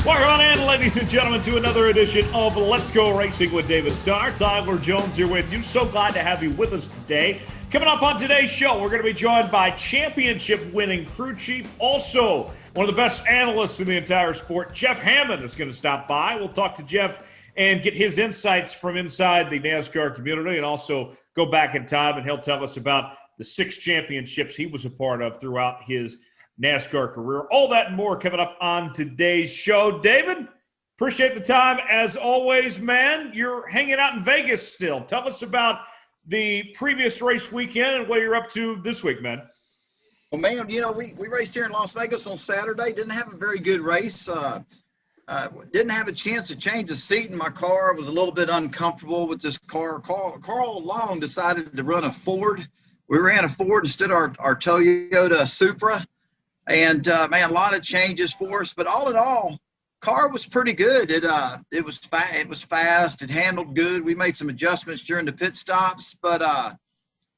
Welcome on in, ladies and gentlemen, to another edition of Let's Go Racing with David Starr. Tyler Jones here with you. So glad to have you with us today. Coming up on today's show, we're going to be joined by championship-winning crew chief, also one of the best analysts in the entire sport. Jeff Hammond is going to stop by. We'll talk to Jeff and get his insights from inside the NASCAR community, and also go back in time, and he'll tell us about the 6 championships he was a part of throughout his NASCAR career. All that and more coming up on today's show. David, appreciate the time as always, man. You're hanging out in Vegas still. Tell us about the previous race weekend and what you're up to this week, man. Well, man, you know, we raced here in Las Vegas on Saturday. Didn't have a very good race. Didn't have a chance to change the seat in my car. I was a little bit uncomfortable with this car. Carl Long decided to run a Ford. We ran a Ford instead of our Toyota Supra. And, man, a lot of changes for us. But all in all, car was pretty good. It was fast. It handled good. We made some adjustments during the pit stops. But,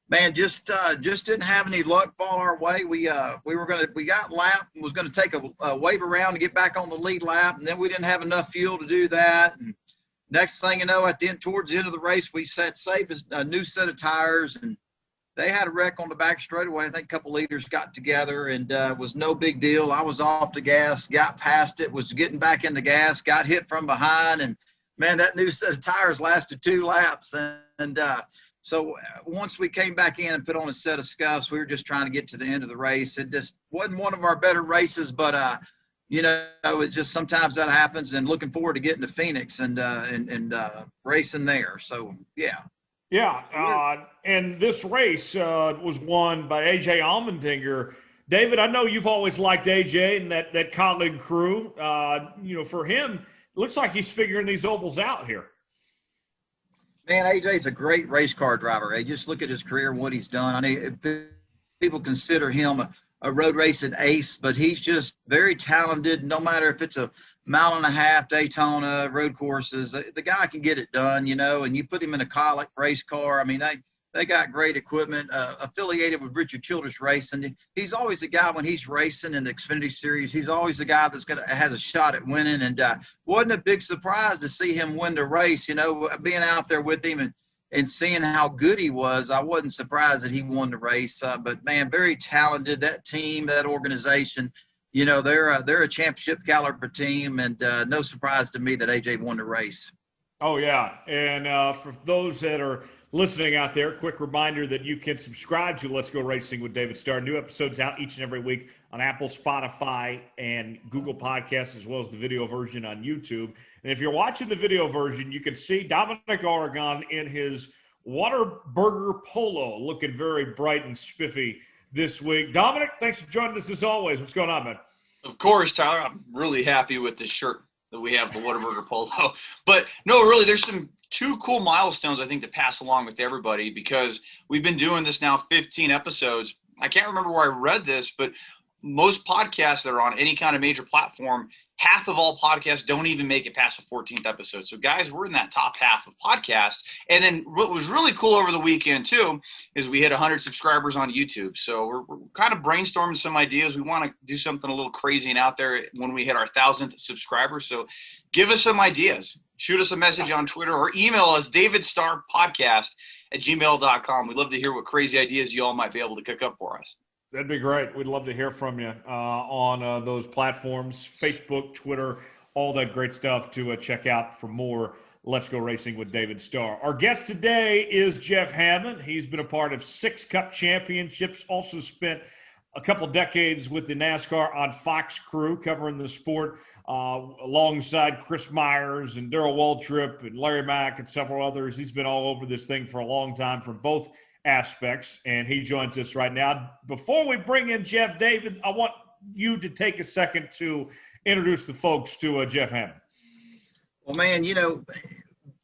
man, just didn't have any luck fall our way. We got lapped and was going to take a wave around to get back on the lead lap. And then we didn't have enough fuel to do that. And next thing you know, towards the end of the race, we saved a new set of tires, and they had a wreck on the back straightaway. I think a couple leaders got together, and it was no big deal. I was off the gas, got past it, was getting back in the gas, got hit from behind, and, man, that new set of tires lasted 2 laps. So once we came back in and put on a set of scuffs, we were just trying to get to the end of the race. It just wasn't one of our better races, but, you know, it's just sometimes that happens, and looking forward to getting to Phoenix and racing there. So, yeah. Yeah, and this race was won by A.J. Allmendinger. David, I know you've always liked A.J. and that colleague crew. You know, for him, it looks like he's figuring these ovals out here. Man, A.J.'s a great race car driver. Hey, just look at his career and what he's done. I mean, people consider him a road racing ace, but he's just very talented. No matter if it's a 1.5 mile Daytona, road courses, the guy can get it done, you know, and you put him in a college race car. I mean, they got great equipment affiliated with Richard Childress Racing. He's always the guy when he's racing in the Xfinity Series. He's always the guy that's has a shot at winning, and wasn't a big surprise to see him win the race. You know, being out there with him and seeing how good he was, I wasn't surprised that he won the race. But, man, very talented, that team, that organization. You know, they're a championship caliber team, and no surprise to me that A.J. won the race. Oh, yeah. And for those that are listening out there, quick reminder that you can subscribe to Let's Go Racing with David Starr. New episodes out each and every week on Apple, Spotify, and Google Podcasts, as well as the video version on YouTube. And if you're watching the video version, you can see Dominic Aragon in his Whataburger polo, looking very bright and spiffy this week. Dominic, thanks for joining us as always. What's going on, man? Of course, Tyler. I'm really happy with this shirt that we have, the Whataburger polo. But no, really, there's some 2 cool milestones I think to pass along with everybody, because we've been doing this now 15 episodes. I can't remember where I read this, but most podcasts that are on any kind of major platform, half of all podcasts don't even make it past the 14th episode. So, guys, we're in that top half of podcasts. And then what was really cool over the weekend, too, is we hit 100 subscribers on YouTube. So we're kind of brainstorming some ideas. We want to do something a little crazy and out there when we hit our 1,000th subscriber. So give us some ideas. Shoot us a message on Twitter or email us, davidstarpodcast@gmail.com. We'd love to hear what crazy ideas you all might be able to cook up for us. That'd be great. We'd love to hear from you on those platforms, Facebook, Twitter, all that great stuff to check out for more Let's Go Racing with David Starr. Our guest today is Jeff Hammond. He's been a part of 6 Cup championships, also spent a couple decades with the NASCAR on Fox crew covering the sport alongside Chris Myers and Darrell Waltrip and Larry Mack and several others. He's been all over this thing for a long time from both aspects, and he joins us right now. Before we bring in Jeff, David, I want you to take a second to introduce the folks to Jeff Hammond. Well, man, you know,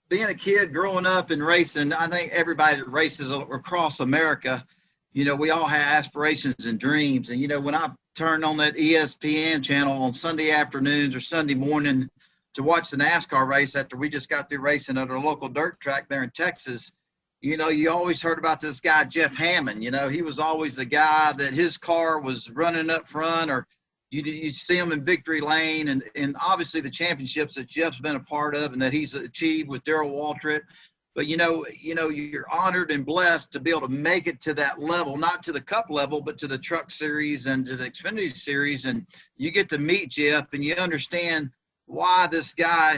being a kid growing up and racing, I think everybody that races across America, you know, we all have aspirations and dreams. And, you know, when I turned on that ESPN channel on Sunday afternoons or Sunday morning to watch the NASCAR race after we just got through racing at our local dirt track there in Texas, you know, you always heard about this guy, Jeff Hammond. You know, he was always the guy that his car was running up front, or, you see him in victory lane, and obviously the championships that Jeff's been a part of and that he's achieved with Darrell Waltrip. But you're honored and blessed to be able to make it to that level, not to the Cup level, but to the Truck Series and to the Xfinity Series. And you get to meet Jeff, and you understand why this guy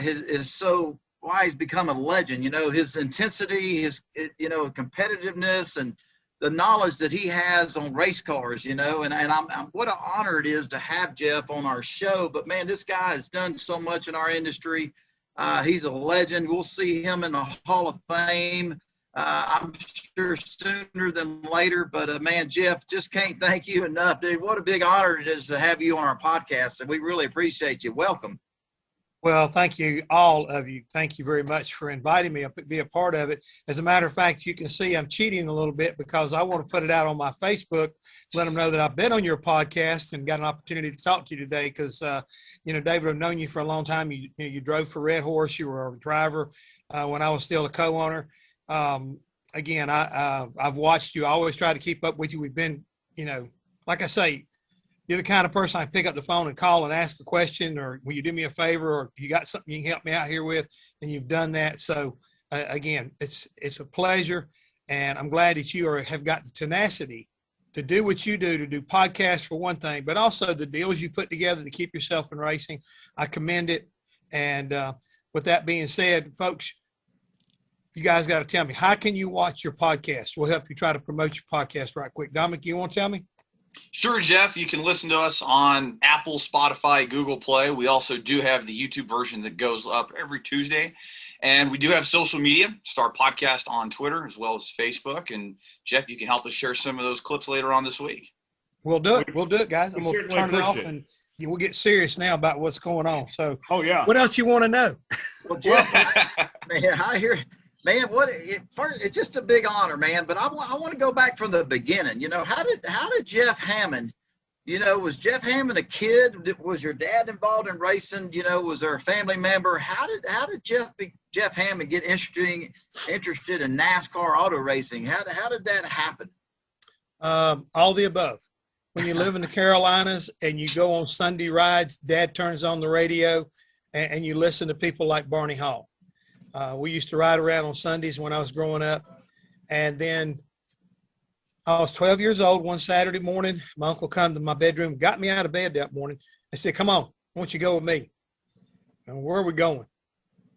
why he's become a legend. His intensity, his competitiveness, and the knowledge that he has on race cars. And I'm what an honor it is to have Jeff on our show. But man, this guy has done so much in our industry. He's a legend. We'll see him in the Hall of Fame, I'm sure sooner than later. But, man, Jeff, just can't thank you enough, dude. What a big honor it is to have you on our podcast, and we really appreciate you. Welcome. Well, thank you, all of you. Thank you very much for inviting me to be a part of it. As a matter of fact, you can see I'm cheating a little bit because I want to put it out on my Facebook, let them know that I've been on your podcast and got an opportunity to talk to you today because, David, I've known you for a long time. You drove for Red Horse. You were a driver when I was still a co-owner. Again, I've watched you. I always try to keep up with you. We've been, like I say, you're the kind of person I pick up the phone and call and ask a question, or will you do me a favor, or you got something you can help me out here with, and you've done that. So, again, it's a pleasure, and I'm glad that you have got the tenacity to do what you do, to do podcasts for one thing, but also the deals you put together to keep yourself in racing. I commend it. And with that being said, folks, you guys got to tell me, how can you watch your podcast? We'll help you try to promote your podcast right quick. Dominic, you want to tell me? Sure, Jeff. You can listen to us on Apple, Spotify, Google Play. We also do have the YouTube version that goes up every Tuesday. And we do have social media, Star Podcast on Twitter as well as Facebook. And, Jeff, you can help us share some of those clips later on this week. We'll do it. We'll do it, guys. I'm going to turn it off, and we'll get serious now about what's going on. So, what else you want to know? Well, Jeff, I hear – man, it's just a big honor, man. But I want to go back from the beginning. How did Jeff Hammond, was Jeff Hammond a kid? Was your dad involved in racing? Was there a family member? How did Jeff Hammond get interested in NASCAR auto racing? How did that happen? All the above. When you live in the Carolinas and you go on Sunday rides, Dad turns on the radio and you listen to people like Barney Hall. We used to ride around on Sundays when I was growing up. And then I was 12 years old one Saturday morning. My uncle come to my bedroom, got me out of bed that morning. I said, come on, I want you to go with me. And where are we going?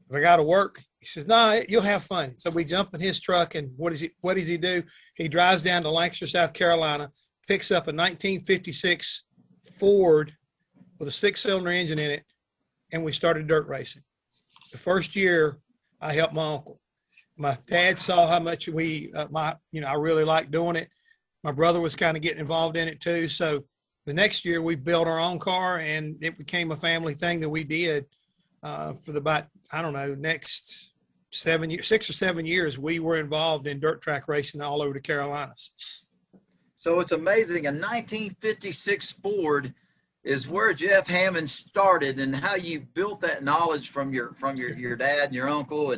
If I got to work? He says, no, you'll have fun. So we jump in his truck, and what does he do? He drives down to Lancaster, South Carolina, picks up a 1956 Ford with a 6-cylinder engine in it, and we started dirt racing. The first year, I helped my uncle. My dad saw how much I really liked doing it. My brother was kind of getting involved in it too. So the next year we built our own car, and it became a family thing that we did for next 6 or 7 years. We were involved in dirt track racing all over the Carolinas. So it's amazing. A 1956 Ford is where Jeff Hammond started, and how you built that knowledge from your dad and your uncle.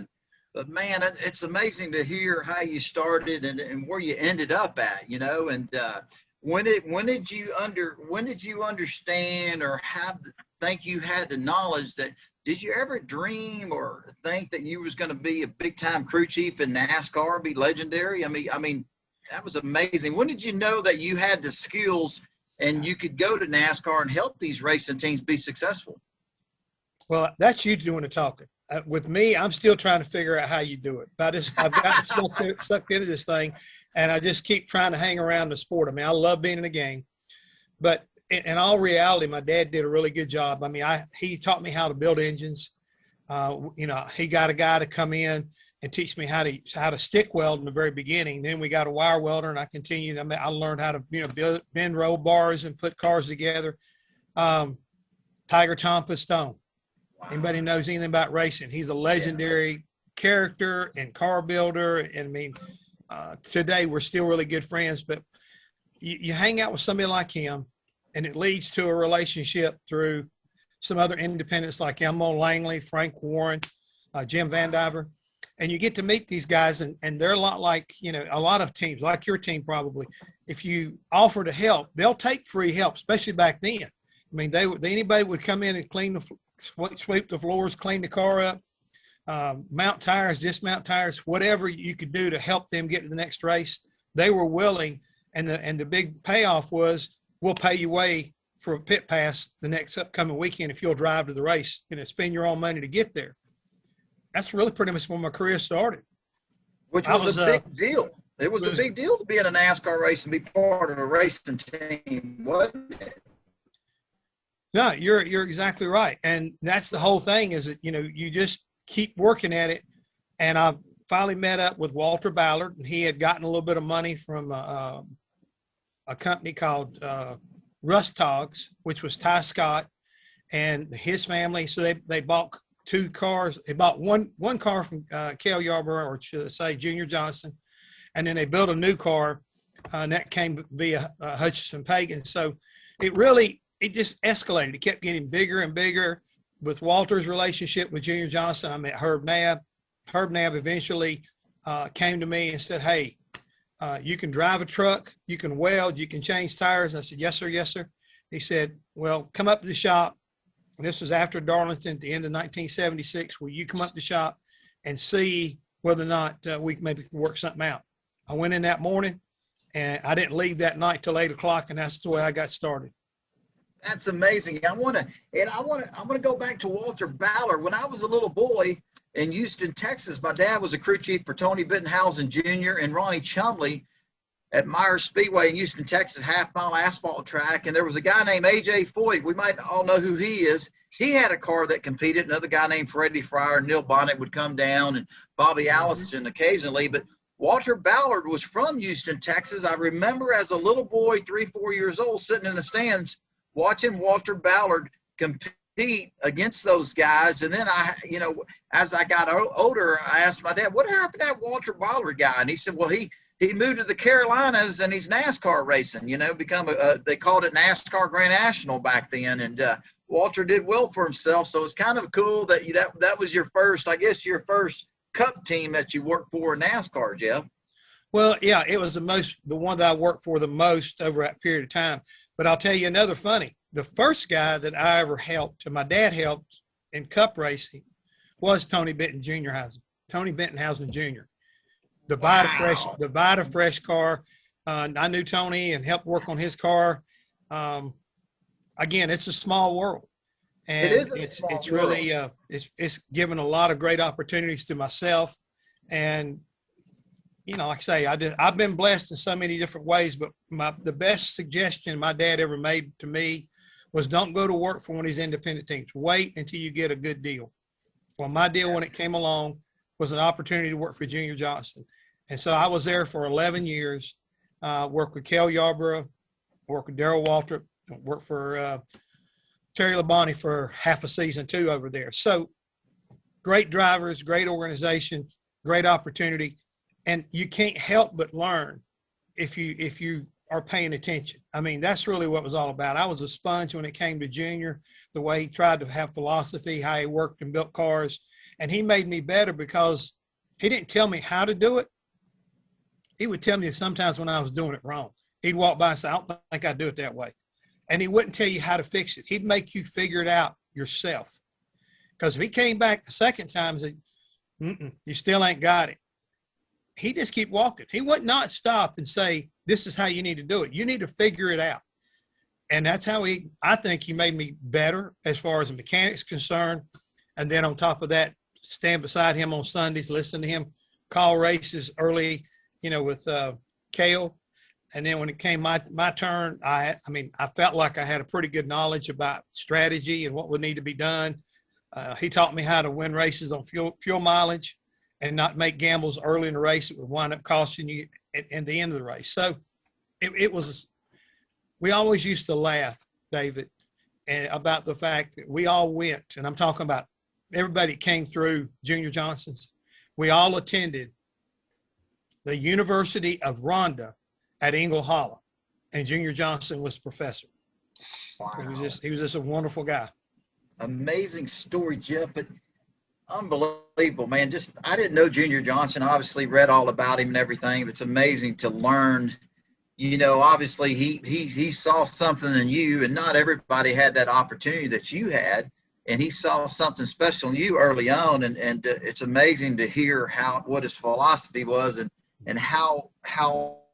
But man, it's amazing to hear how you started and where you ended up at, and when did you understand or think you had the knowledge that, did you ever dream or think that you was going to be a big time crew chief in NASCAR, be legendary? I mean, that was amazing. When did you know that you had the skills and you could go to NASCAR and help these racing teams be successful? Well, that's you doing the talking. With me, I'm still trying to figure out how you do it. I've got sucked into this thing, and I just keep trying to hang around the sport. I mean, I love being in the game. But in all reality, my dad did a really good job. I mean, he taught me how to build engines. He got a guy to come in and teach me how to stick weld in the very beginning. Then we got a wire welder, and I continued. I learned how to bend roll bars and put cars together. Tiger Tom Pistone. Wow. Anybody knows anything about racing? He's a legendary character and car builder. And today we're still really good friends. But you hang out with somebody like him, and it leads to a relationship through some other independents like Elmo Langley, Frank Warren, Jim Van Diver. And you get to meet these guys, and they're a lot like, a lot of teams, like your team probably. If you offer to help, they'll take free help, especially back then. I mean, anybody would come in and clean sweep the floors, clean the car up, mount tires, dismount tires, whatever you could do to help them get to the next race. They were willing, and the big payoff was, we'll pay you way for a pit pass the next upcoming weekend if you'll drive to the race, spend your own money to get there. That's really pretty much when my career started. Which was a big deal. It was a big deal to be in a NASCAR race and be part of a racing team, wasn't it? No, you're exactly right. And that's the whole thing, is that, you just keep working at it. And I finally met up with Walter Ballard, and he had gotten a little bit of money from a company called Rust Togs, which was Ty Scott and his family. So they bought 2 cars. They bought one car from Cale Yarborough, or should I say Junior Johnson. And then they built a new car, and that came via Hutchinson Pagan. So it just escalated. It kept getting bigger and bigger. With Walter's relationship with Junior Johnson, I met Herb Nabb. Herb Nabb eventually came to me and said, hey, you can drive a truck, you can weld, you can change tires. I said, yes, sir, yes, sir. He said, well, come up to the shop. And this was after Darlington at the end of 1976. Will you come up to the shop and see whether or not we maybe can work something out? I went in that morning, and I didn't leave that night till 8 o'clock, and that's the way I got started. That's amazing. I want to go back to Walter Ballard. When I was a little boy in Houston, Texas, my dad was a crew chief for Tony Bittenhausen Jr. and Ronnie Chumley at Myers Speedway in Houston, Texas, half-mile asphalt track. And there was a guy named A.J. Foyt. We might all know who he is. He had a car that competed. Another guy named Freddie Fryer and Neil Bonnet would come down, and Bobby Allison occasionally. But Walter Ballard was from Houston, Texas. I remember as a little boy, 3-4 years old, sitting in the stands watching Walter Ballard compete against those guys. And then as I got older, I asked my dad, what happened to that Walter Ballard guy? And he said, well, he moved to the Carolinas and he's NASCAR racing, they called it NASCAR Grand National back then. And Walter did well for himself. So it's kind of cool that was your first cup team that you worked for in NASCAR, Jeff. Well, yeah, it was the one that I worked for the most over that period of time. But I'll tell you another funny. The first guy that I ever helped, and my dad helped in cup racing, was Tony Bittenhausen Jr. The Vita Fresh car. I knew Tony and helped work on his car. Again, it's a small world. And it is a small world. Really, it's given a lot of great opportunities to myself. And like I say, I've been blessed in so many different ways, but the best suggestion my dad ever made to me was, don't go to work for one of these independent teams. Wait until you get a good deal. Well, my deal when it came along was an opportunity to work for Junior Johnson. And so I was there for 11 years, worked with Cale Yarborough, worked with Darrell Waltrip, worked for Terry Labonte for half a season too over there. So great drivers, great organization, great opportunity. And you can't help but learn if you are paying attention. I mean, that's really what it was all about. I was a sponge when it came to Junior, the way he tried to have philosophy, how he worked and built cars. And he made me better because he didn't tell me how to do it. He would tell me sometimes when I was doing it wrong. He'd walk by and say, I don't think I do it that way. And he wouldn't tell you how to fix it. He'd make you figure it out yourself. Because if he came back the second time and said, you still ain't got it, he just keep walking. He would not stop and say, this is how you need to do it. You need to figure it out. And that's how I think he made me better as far as the mechanics concerned. And then on top of that, stand beside him on Sundays, listen to him call races early, with Cale. And then when it came my turn, I felt like I had a pretty good knowledge about strategy and what would need to be done. He taught me how to win races on fuel mileage and not make gambles early in the race. It would wind up costing you at the end of the race. So we always used to laugh, David, about the fact that we all went, and I'm talking about everybody that came through Junior Johnson's, we all attended the University of Rhonda at Ingle Hollow, and Junior Johnson was the professor. Wow. He was just a wonderful guy. Amazing story, Jeff, but unbelievable, man. I didn't know Junior Johnson. Obviously read all about him and everything, but it's amazing to learn, obviously he saw something in you, and not everybody had that opportunity that you had. And he saw something special in you early on, and it's amazing to hear what his philosophy was and how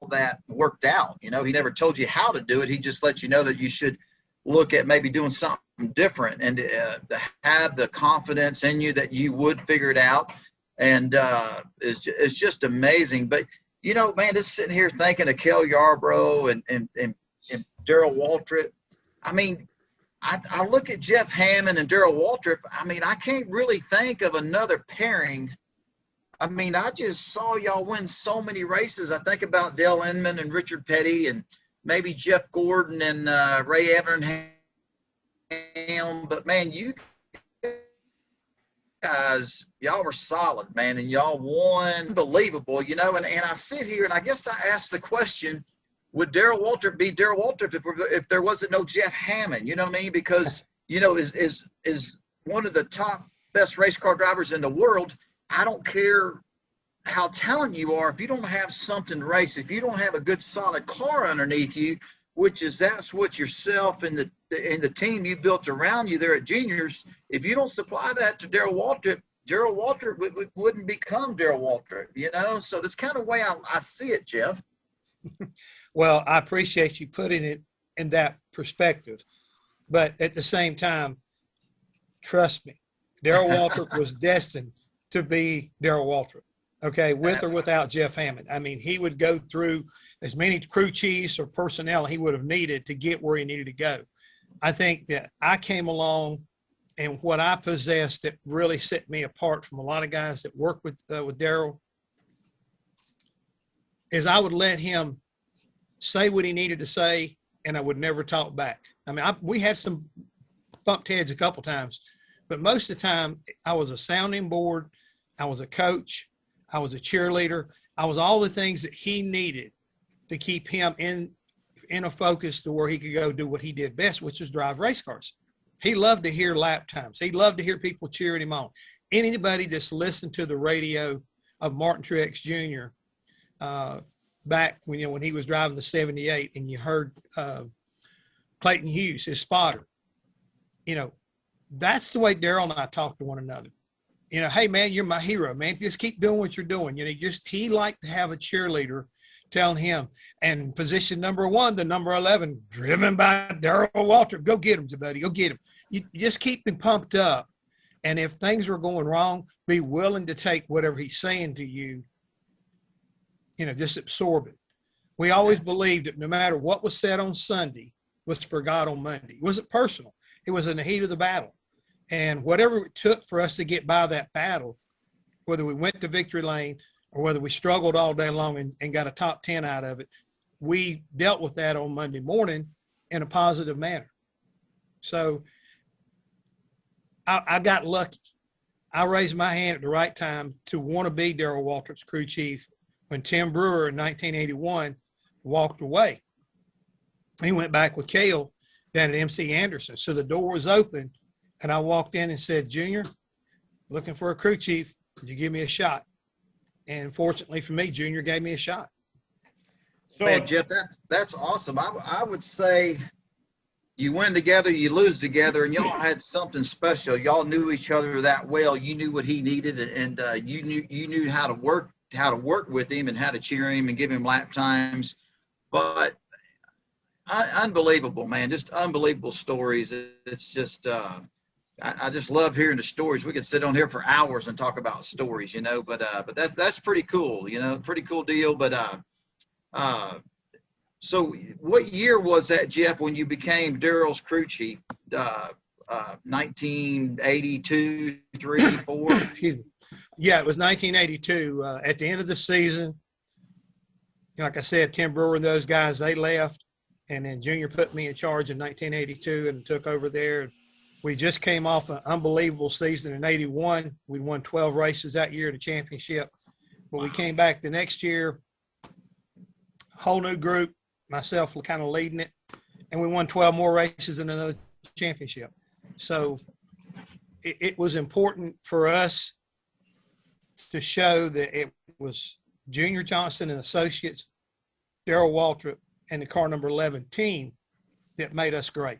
that worked out. He never told you how to do it. He just let you know that you should look at maybe doing something different, and to have the confidence in you that you would figure it out, and it's just amazing. But man, just sitting here thinking of Cale Yarborough and Darrell Waltrip. I mean, I look at Jeff Hammond and Darrell Waltrip. I mean, I can't really think of another pairing. I mean, I just saw y'all win so many races. I think about Dale Inman and Richard Petty, and maybe Jeff Gordon and Ray Evernham. But man, you guys, y'all were solid, man, and y'all won. Unbelievable, and I sit here and I guess I ask the question, would Darrell Waltrip be Darrell Waltrip if there wasn't no Jeff Hammond? You know what I mean? Because, is one of the top best race car drivers in the world. I don't care how talented you are. If you don't have something to race, if you don't have a good solid car underneath you, that's what yourself and the team you built around you there at juniors, if you don't supply that to Darrell Waltrip wouldn't become Darrell Waltrip, So that's kind of the way I see it, Jeff. Well, I appreciate you putting it in that perspective. But at the same time, trust me, Darrell Waltrip was destined to be Darrell Waltrip, okay, with or without Jeff Hammond. I mean, he would go through as many crew chiefs or personnel he would have needed to get where he needed to go. I think that I came along, and what I possessed that really set me apart from a lot of guys that work with Darrell is I would let him say what he needed to say, and I would never talk back. I mean, we had some bumped heads a couple times, but most of the time I was a sounding board, I was a coach, I was a cheerleader, I was all the things that he needed to keep him in a focus to where he could go do what he did best, which was drive race cars. He loved to hear lap times. He loved to hear people cheering him on. Anybody that's listened to the radio of Martin Truex Jr., back when he was driving the 78, and you heard Clayton Hughes, his spotter, that's the way Darrell and I talk to one another. Hey man, you're my hero, man. Just keep doing what you're doing. He liked to have a cheerleader telling him, and position number 1 to number 11, driven by Darrell Waltrip. Go get him, buddy. Go get him. You just keep him pumped up. And if things were going wrong, be willing to take whatever he's saying to you, just absorb it. We always believed that no matter what was said on Sunday was for God on Monday. It wasn't personal. It was in the heat of the battle. And whatever it took for us to get by that battle, whether we went to victory lane or whether we struggled all day long and got a top 10 out of it, we dealt with that on Monday morning in a positive manner. So I got lucky. I raised my hand at the right time to want to be Darrell Waltrip's crew chief when Tim Brewer in 1981 walked away. He went back with Cale down at MC Anderson. So the door was open, and I walked in and said, Junior, looking for a crew chief. Would you give me a shot? And fortunately for me, Junior gave me a shot. So, man, Jeff, that's awesome. I would say you win together, you lose together, and y'all had something special. Y'all knew each other that well. You knew what he needed, and you knew how to work with him and how to cheer him and give him lap times. But unbelievable, man, just unbelievable stories. It's just I just love hearing the stories. We could sit on here for hours and talk about stories, but that's pretty cool, pretty cool deal. But so what year was that, Jeff, when you became Darrell's crew chief? 1982, 3, 4? Excuse me. Yeah, it was 1982. At the end of the season, like I said, Tim Brewer and those guys, they left. And then Junior put me in charge in 1982 and took over there. We just came off an unbelievable season in 81. We won 12 races that year in the championship. But we came back the next year, whole new group, myself kind of leading it, and we won 12 more races in another championship. So it was important for us to show that it was Junior Johnson and Associates, Darrell Waltrip, and the car number 11 team that made us great.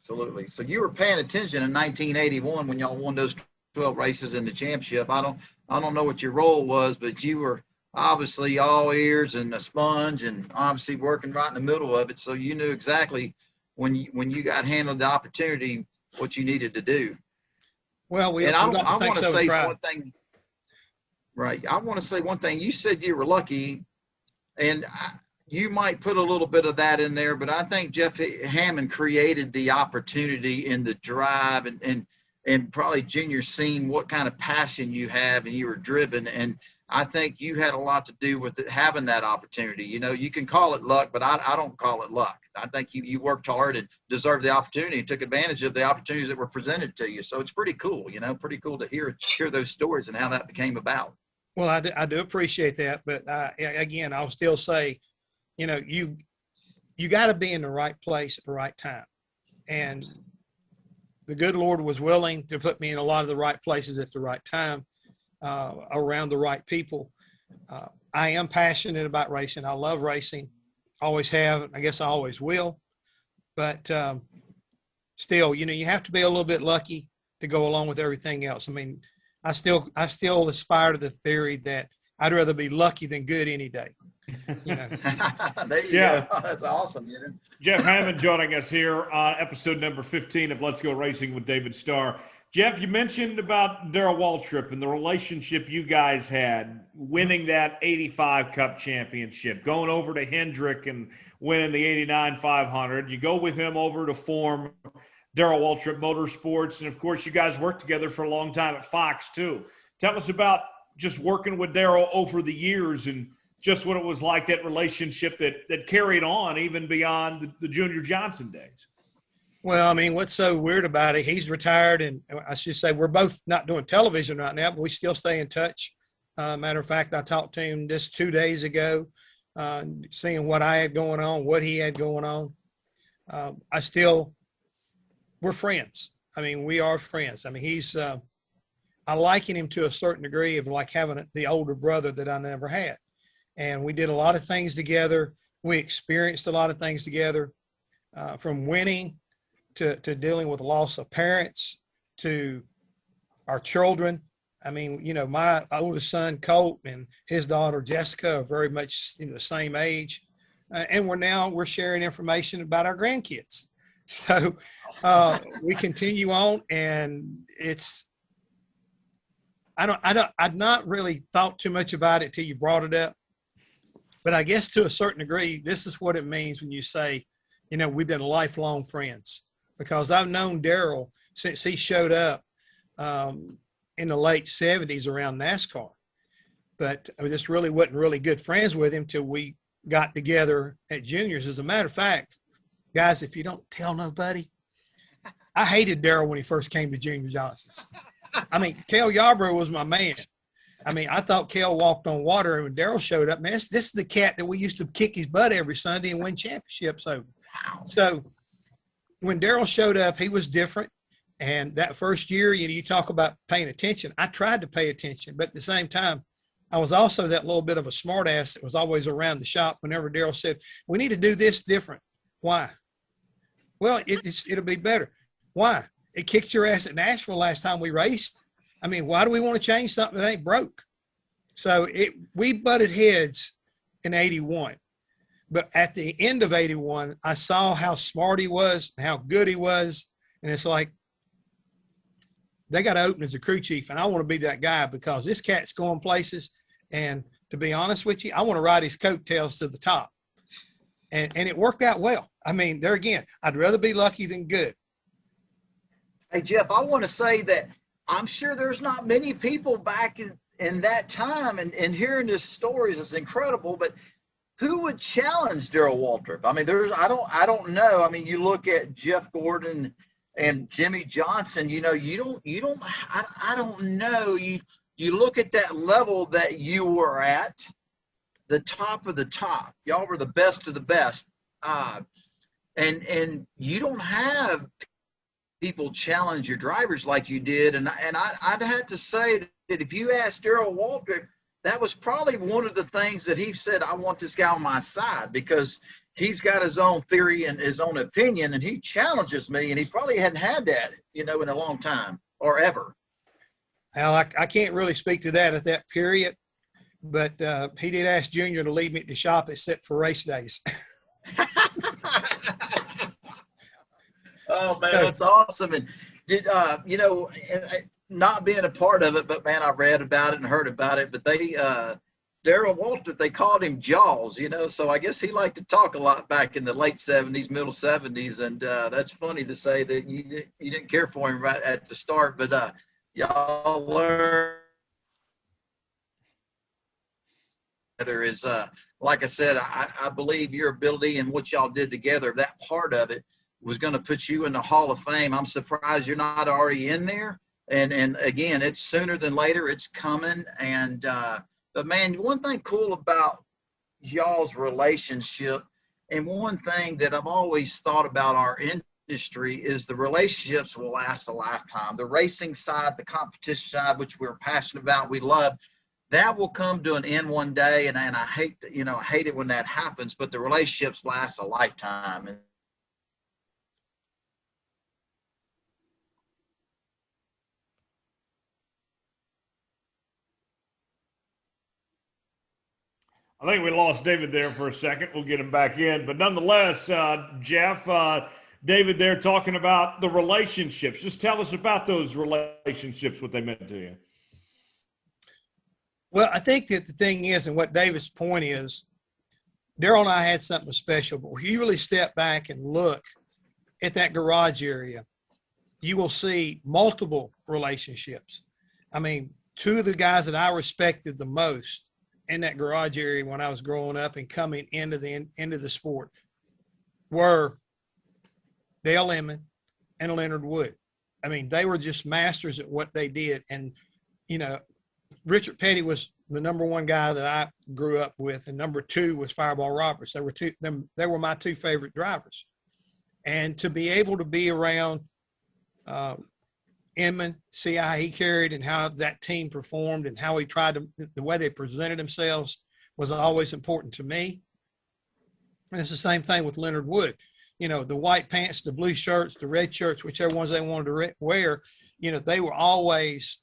Absolutely. So you were paying attention in 1981 when y'all won those 12 races in the championship. I don't know what your role was, but you were obviously all ears and a sponge, and obviously working right in the middle of it. So you knew exactly when you got handled the opportunity what you needed to do. Well, I want to say one thing. Right. I want to say one thing. You said you were lucky, and you might put a little bit of that in there, but I think Jeff Hammond created the opportunity and the drive, and probably Junior seen what kind of passion you have, and you were driven. And I think you had a lot to do with it, having that opportunity. You know, you can call it luck, but I don't call it luck. I think you worked hard and deserved the opportunity and took advantage of the opportunities that were presented to you. So it's pretty cool, pretty cool to hear those stories and how that became about. Well, I do appreciate that. But again, I'll still say, you got to be in the right place at the right time. And the good Lord was willing to put me in a lot of the right places at the right time, around the right people. I am passionate about racing. I love racing. Always have. I guess I always will. But still, you have to be a little bit lucky to go along with everything else. I mean, I still aspire to the theory that I'd rather be lucky than good any day. There you go. That's awesome. Jeff Hammond joining us here on episode number 15 of Let's Go Racing with David Starr. Jeff, you mentioned about Darrell Waltrip and the relationship you guys had, winning that 85 Cup championship, going over to Hendrick and winning the 89 500. You go with him over to form Darrell Waltrip Motorsports, and of course you guys worked together for a long time at Fox too. Tell us about just working with Darrell over the years and just what it was like, that relationship that carried on even beyond the Junior Johnson days. Well, I mean, what's so weird about it, he's retired, and I should say we're both not doing television right now, but we still stay in touch. Matter of fact, I talked to him just 2 days ago, seeing what I had going on, what he had going on. We're friends. I mean, we are friends. I mean, I liken him to a certain degree of like having the older brother that I never had. And we did a lot of things together. We experienced a lot of things together, from winning to dealing with loss of parents to our children. I mean, my oldest son, Colt, and his daughter, Jessica, are very much the same age. And we're sharing information about our grandkids. So we continue on, and I'd not really thought too much about it till you brought it up. But I guess to a certain degree, this is what it means when you say, we've been lifelong friends, because I've known Darrell since he showed up in the late 70s around NASCAR. But I just really wasn't really good friends with him till we got together at juniors. As a matter of fact, guys, if you don't tell nobody, I hated Darrell when he first came to Junior Johnson's. I mean, Cale Yarborough was my man. I mean, I thought Cale walked on water, and when Darrell showed up, man, this is the cat that we used to kick his butt every Sunday and win championships over. So when Darrell showed up, he was different. And that first year, you talk about paying attention. I tried to pay attention, but at the same time, I was also that little bit of a smart ass that was always around the shop whenever Darrell said, we need to do this different. Why? Well, it'll be better. Why? It kicked your ass at Nashville last time we raced. I mean, why do we want to change something that ain't broke? So we butted heads in 81. But at the end of 81, I saw how smart he was and how good he was. And it's like, they got to open as a crew chief. And I want to be that guy, because this cat's going places. And to be honest with you, I want to ride his coattails to the top. And it worked out well. I mean, there again, I'd rather be lucky than good. Hey, Jeff, I want to say that I'm sure there's not many people back in that time, and hearing these stories is incredible, but who would challenge Darrell Waltrip? I mean, I don't know. I mean, you look at Jeff Gordon and Jimmy Johnson, I don't know. You look at that level that you were at, the top of the top. Y'all were the best of the best. And you don't have people challenge your drivers like you did. And I'd have to say that if you asked Darrell Waltrip, that was probably one of the things that he said, I want this guy on my side, because he's got his own theory and his own opinion, and he challenges me, and he probably hadn't had that, in a long time or ever. Well, I can't really speak to that at that period, but he did ask Junior to leave me at the shop except for race days. Oh, man, that's awesome. And did, not being a part of it, but, man, I read about it and heard about it, but they Darrell Waltrip, they called him Jaws, so I guess he liked to talk a lot back in the late 70s, middle 70s, and that's funny to say that you didn't care for him right at the start, but y'all learned there is, like I said, I believe your ability and what y'all did together, that part of it was going to put you in the Hall of Fame. I'm surprised you're not already in there, and again, it's sooner than later, it's coming, and but, man, one thing cool about y'all's relationship, and one thing that I've always thought about our industry, is the relationships will last a lifetime. The racing side, the competition side, which we're passionate about, we love, that will come to an end one day, and I hate it when that happens, but the relationships last a lifetime. And I think we lost David there for a second. We'll get him back in. But nonetheless, Jeff, David there talking about the relationships. Just tell us about those relationships, what they meant to you. Well, I think that the thing is, and what David's point is, Darrell and I had something special, but when you really step back and look at that garage area, you will see multiple relationships. I mean, two of the guys that I respected the most in that garage area when I was growing up and coming into the sport were Dale Emmon and Leonard Wood. I mean, they were just masters at what they did. And, Richard Petty was the number one guy that I grew up with, and number two was Fireball Roberts. They were my two favorite drivers. And to be able to be around Inman, see how he carried and how that team performed and how he tried to, the way they presented themselves was always important to me. And it's the same thing with Leonard Wood. The white pants, the blue shirts, the red shirts, whichever ones they wanted to wear, they were always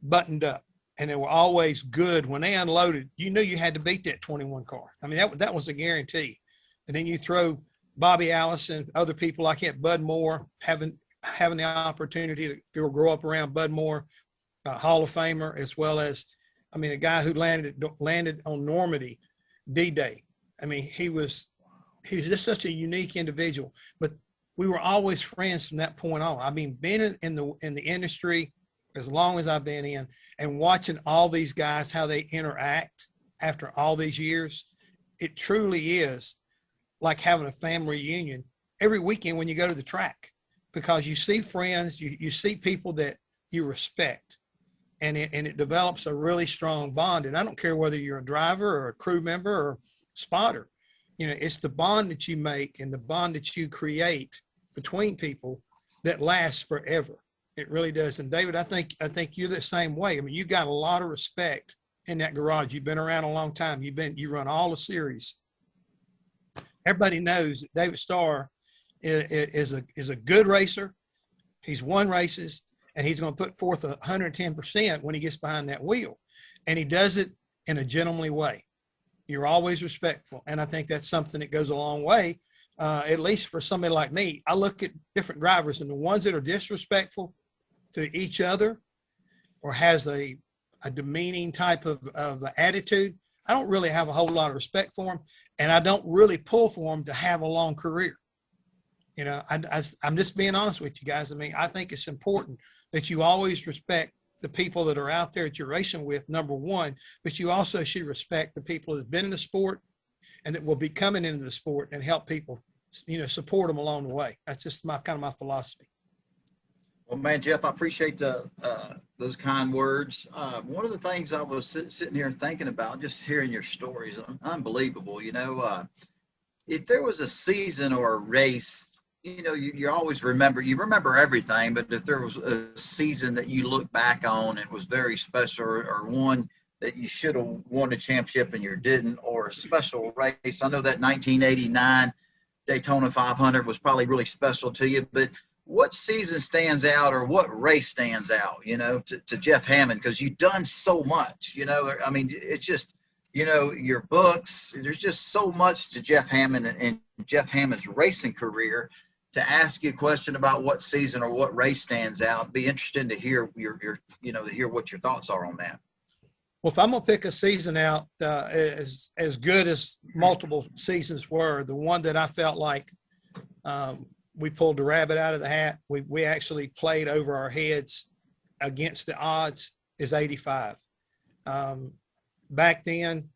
buttoned up and they were always good. When they unloaded, you knew you had to beat that 21 car. I mean, that was a guarantee. And then you throw Bobby Allison, other people like that, Bud Moore, having the opportunity to grow up around Bud Moore, Hall of Famer, as well as, a guy who landed on Normandy, D-Day. I mean, he was just such a unique individual. But we were always friends from that point on. I mean, being in the industry as long as I've been in and watching all these guys, how they interact after all these years, it truly is like having a family reunion every weekend when you go to the track. Because you see friends, you see people that you respect, and it develops a really strong bond. And I don't care whether you're a driver or a crew member or spotter, it's the bond that you make and the bond that you create between people that lasts forever. It really does. And David, I think you're the same way. I mean, you got a lot of respect in that garage. You've been around a long time. You run all the series. Everybody knows that David Starr is a good racer. He's won races, and he's going to put forth 110% when he gets behind that wheel. And he does it in a gentlemanly way. You're always respectful. And I think that's something that goes a long way, at least for somebody like me. I look at different drivers, and the ones that are disrespectful to each other or has a demeaning type of attitude, I don't really have a whole lot of respect for them, and I don't really pull for them to have a long career. I'm just being honest with you guys. I mean, I think it's important that you always respect the people that are out there that you're racing with, number one, but you also should respect the people that have been in the sport and that will be coming into the sport and help people, support them along the way. That's just my philosophy. Well, man, Jeff, I appreciate those kind words. One of the things I was sitting here and thinking about, just hearing your stories, unbelievable. If there was a season or a race, you always remember everything, but if there was a season that you look back on, it was very special, or one that you should have won a championship and you didn't, or a special race? I know that 1989 Daytona 500 was probably really special to you, but what season stands out, or what race stands out, you know, to Jeff Hammond? Because you've done so much, you know. I mean, it's just, you know, your books, there's just so much to Jeff Hammond and Jeff Hammond's racing career. To ask you a question about what season or what race stands out, be interested to hear your you know, to hear what your thoughts are on that. Well, if I'm going to pick a season out as good as multiple seasons were, the one that I felt like we pulled the rabbit out of the hat, we actually played over our heads against the odds, is 85. Back then,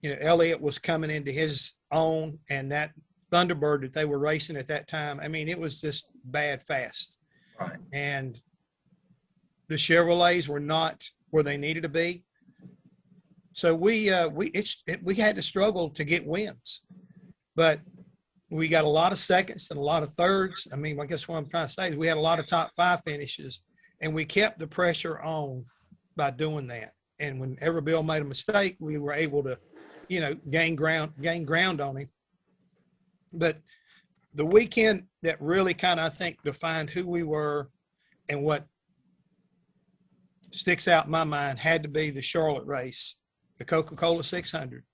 you know, Elliott was coming into his own, and that Thunderbird that they were racing at that time, I mean, it was just bad fast. Right. And the Chevrolets were not where they needed to be. So we had to struggle to get wins, but we got a lot of seconds and a lot of thirds. I mean, I guess what I'm trying to say is we had a lot of top 5 finishes, and we kept the pressure on by doing that. And whenever Bill made a mistake, we were able to, you know, gain ground on him. But the weekend that really kind of, I think, defined who we were and what sticks out in my mind had to be the Charlotte race, the Coca-Cola 600,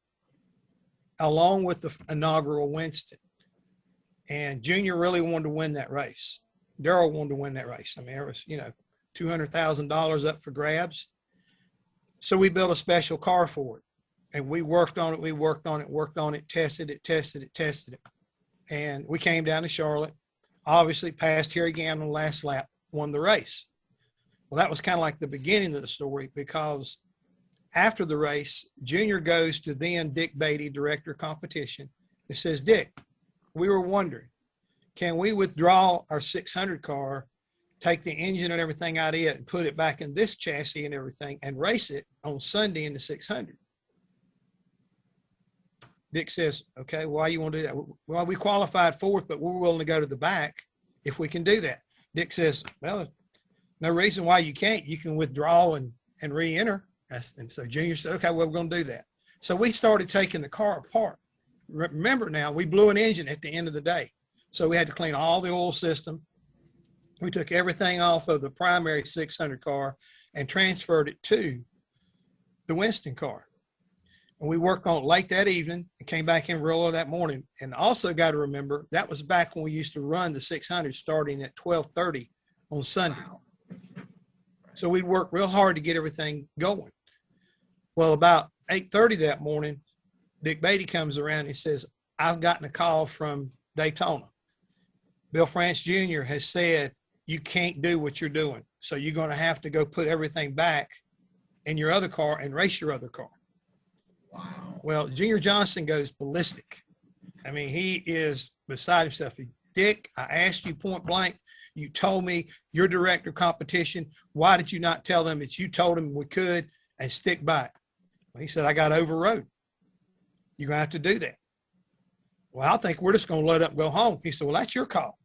along with the inaugural Winston. And Junior really wanted to win that race. Darrell wanted to win that race. I mean, there was, you know, $200,000 up for grabs. So we built a special car for it. And we worked on it, tested it. And we came down to Charlotte, obviously passed here again on the last lap, won the race. Well, that was kind of like the beginning of the story, because after the race, Junior goes to then Dick Beatty, director of competition, and says, Dick, we were wondering, can we withdraw our 600 car, take the engine and everything out of it and put it back in this chassis and everything and race it on Sunday in the 600? Dick says, okay, why you want to do that? Well, we qualified 4th, but we're willing to go to the back if we can do that. Dick says, well, no reason why you can't. You can withdraw and re-enter. And so Junior said, okay, well, we're going to do that. So we started taking the car apart. Remember now, we blew an engine at the end of the day. So we had to clean all the oil system. We took everything off of the primary 600 car and transferred it to the Winston car. And we worked on it late that evening and came back in real early that morning. And also got to remember, that was back when we used to run the 600 starting at 12:30 on Sunday. So we worked real hard to get everything going. Well, about 8:30 that morning, Dick Beatty comes around and he says, I've gotten a call from Daytona. Bill France Jr. has said, you can't do what you're doing. So you're going to have to go put everything back in your other car and race your other car. Wow. Well, Junior Johnson goes ballistic. I mean, he is beside himself. Dick, I asked you point blank. You told me you're director of competition. Why did you not tell them that you told them we could and stick by it? Well, he said, I got overrode. You're going to have to do that. Well, I think we're just going to load up and go home. He said, well, that's your call.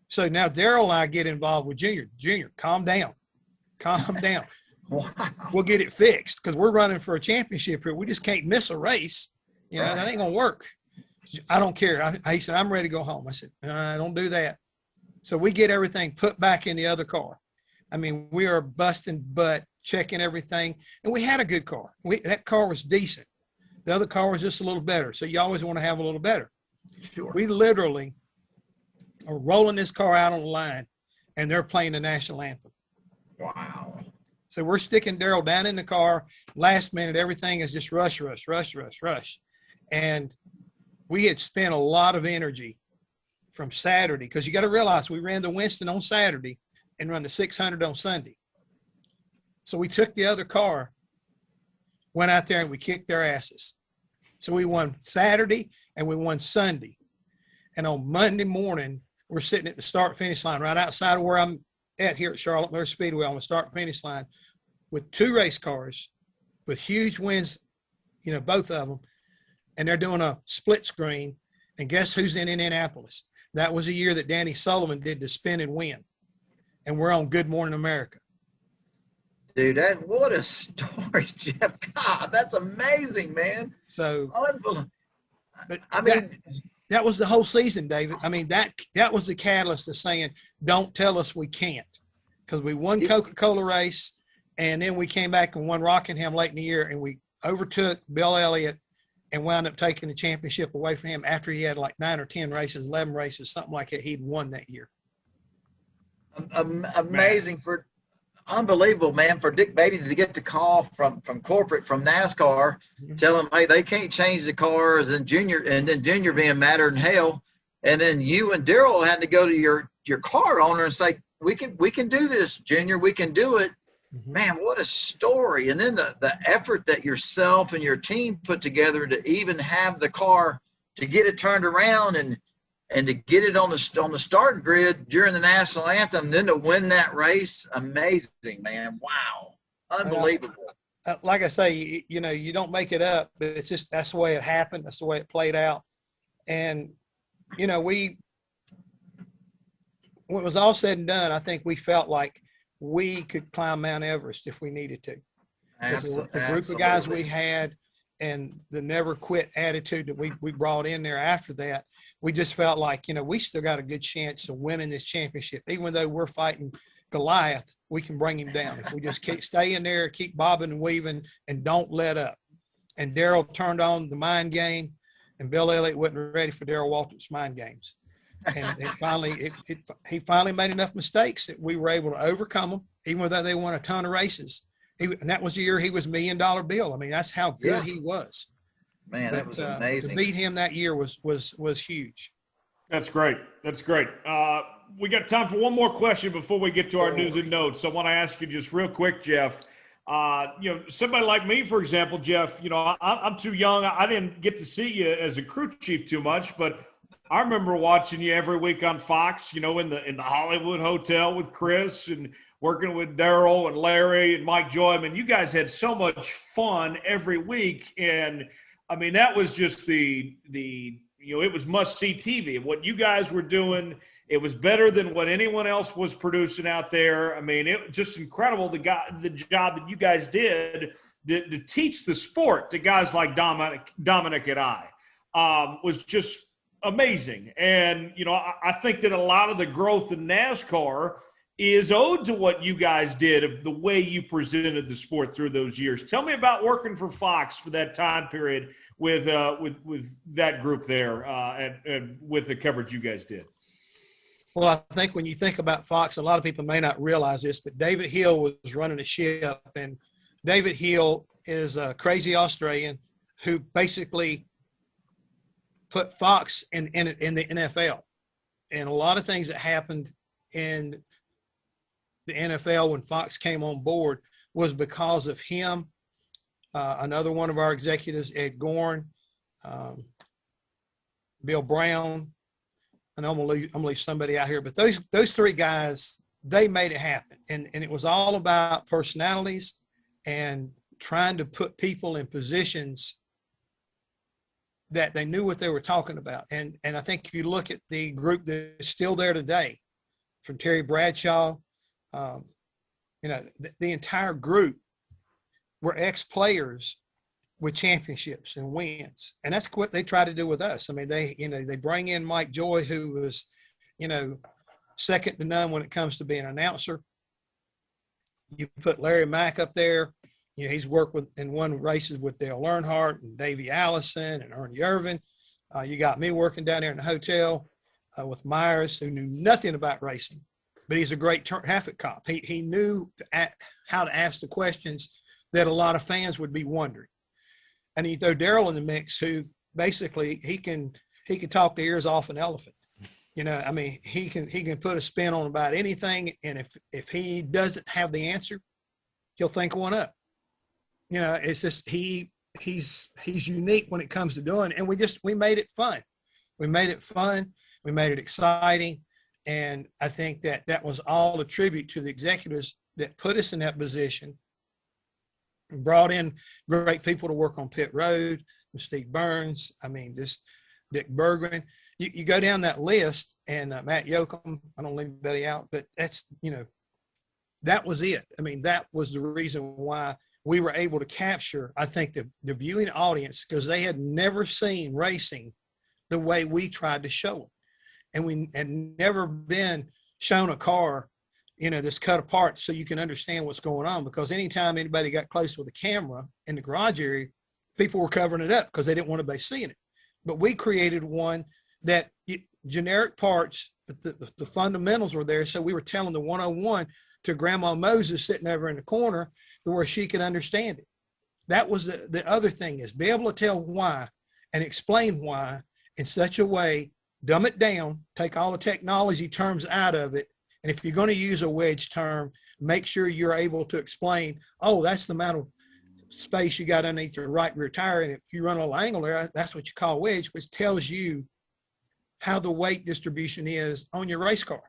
So now Darrell and I get involved with Junior. Junior, calm down. Calm down. Wow. We'll get it fixed because we're running for a championship here. We just can't miss a race. You know, that ain't going to work. I don't care. He said, I'm ready to go home. I said, don't do that. So we get everything put back in the other car. I mean, we are busting butt, checking everything. And we had a good car. That car was decent. The other car was just a little better. So you always want to have a little better. Sure. We literally are rolling this car out on the line, and they're playing the national anthem. Wow. So we're sticking Darrell down in the car. Last minute, everything is just rush. And we had spent a lot of energy from Saturday, because you got to realize we ran the Winston on Saturday and run the 600 on Sunday. So we took the other car, went out there, and we kicked their asses. So we won Saturday and we won Sunday. And on Monday morning, we're sitting at the start-finish line right outside of where I'm at here at Charlotte Motor Speedway on the start-finish line with 2 race cars with huge wins, you know, both of them. And they're doing a split screen. And guess who's in Indianapolis? That was a year that Danny Sullivan did the spin and win. And we're on Good Morning America. Dude, what a story, Jeff. God, that's amazing, man. So, but I mean, that was the whole season, David. I mean, that was the catalyst of saying, don't tell us we can't. Because we won Coca-Cola race, and then we came back and won Rockingham late in the year, and we overtook Bill Elliott and wound up taking the championship away from him after he had like 9 or 10 races, 11 races, something like that. He'd won that year. Amazing, unbelievable, man, for Dick Beatty to get the call from corporate, from NASCAR, tell them, hey, they can't change the cars, and then Junior being madder than hell. And then you and Darrell had to go to your car owner and say, we can do this, Junior, we can do it. Mm-hmm. Man, what a story. And then the effort that yourself and your team put together to even have the car, to get it turned around and to get it on the starting grid during the national anthem, then to win that race, amazing, man. Wow. Unbelievable. Like I say, you don't make it up, but it's just, that's the way it happened. That's the way it played out. And, when it was all said and done, I think we felt like we could climb Mount Everest if we needed to. The group of guys we had and the never quit attitude that we brought in there after that, we just felt like, we still got a good chance of winning this championship. Even though we're fighting Goliath, we can bring him down. If we just stay in there, keep bobbing and weaving, and don't let up. And Darrell turned on the mind game, and Bill Elliott wasn't ready for Darrell Waltrip's mind games. And finally, he finally made enough mistakes that we were able to overcome them, even though they won a ton of races. And that was the year he was $1 Million Bill. I mean, that's how good he was. Man, that was amazing. To beat him that year was huge. That's great. That's great. We got time for one more question before we get to our news and notes. I want to ask you just real quick, Jeff. Somebody like me, for example, Jeff, I'm too young. I didn't get to see you as a crew chief too much, but I remember watching you every week on Fox, in the Hollywood Hotel with Chris and working with Darrell and Larry and Mike Joy. I mean, you guys had so much fun every week. And I mean, that was just it was must-see TV. What you guys were doing, it was better than what anyone else was producing out there. I mean, it was just incredible, the job that you guys did to teach the sport to guys like Dominic and I was just amazing. And, I think that a lot of the growth in NASCAR is owed to what you guys did, of the way you presented the sport through those years. Tell me about working for Fox for that time period with that group there and with the coverage you guys did. Well, I think when you think about Fox, a lot of people may not realize this, but David Hill was running the ship, and David Hill is a crazy Australian who basically put Fox in the NFL. And a lot of things that happened in the NFL when Fox came on board was because of him. Another one of our executives, Ed Gorn, Bill Brown, and I'm gonna leave somebody out here, but those three guys, they made it happen. And it was all about personalities and trying to put people in positions that they knew what they were talking about. And I think if you look at the group that's still there today, from Terry Bradshaw, the entire group were ex-players with championships and wins. And that's what they try to do with us. I mean, they bring in Mike Joy, who was, second to none when it comes to being an announcer. You put Larry Mack up there. He's worked and won races with Dale Earnhardt and Davey Allison and Ernie Irvin. You got me working down there in the hotel with Myers, who knew nothing about racing, but he's a great traffic cop. He knew how to ask the questions that a lot of fans would be wondering. And you throw Darrell in the mix, who basically he can talk the ears off an elephant. He can put a spin on about anything, and if he doesn't have the answer, he'll think one up. It's just he's unique when it comes to doing it. And we made it fun. We made it exciting. And I think that was all a tribute to the executives that put us in that position, and brought in great people to work on pit road, Steve Burns. This Dick Berggren. You go down that list, and Matt Yoakum, I don't leave anybody out, but that's, that was it. I mean, that was the reason why we were able to capture, I think, the viewing audience, because they had never seen racing the way we tried to show it. And we had never been shown a car, that's cut apart so you can understand what's going on. Because anytime anybody got close with a camera in the garage area, people were covering it up because they didn't want to be seeing it. But we created one that generic parts, but the fundamentals were there. So we were telling the 101 to Grandma Moses sitting over in the corner to where she could understand it. That was the other thing, is be able to tell why and explain why in such a way, dumb it down, take all the technology terms out of it. And if you're going to use a wedge term, make sure you're able to explain, oh, that's the amount of space you got underneath your right rear tire. And if you run a little angle there, that's what you call wedge, which tells you how the weight distribution is on your race car.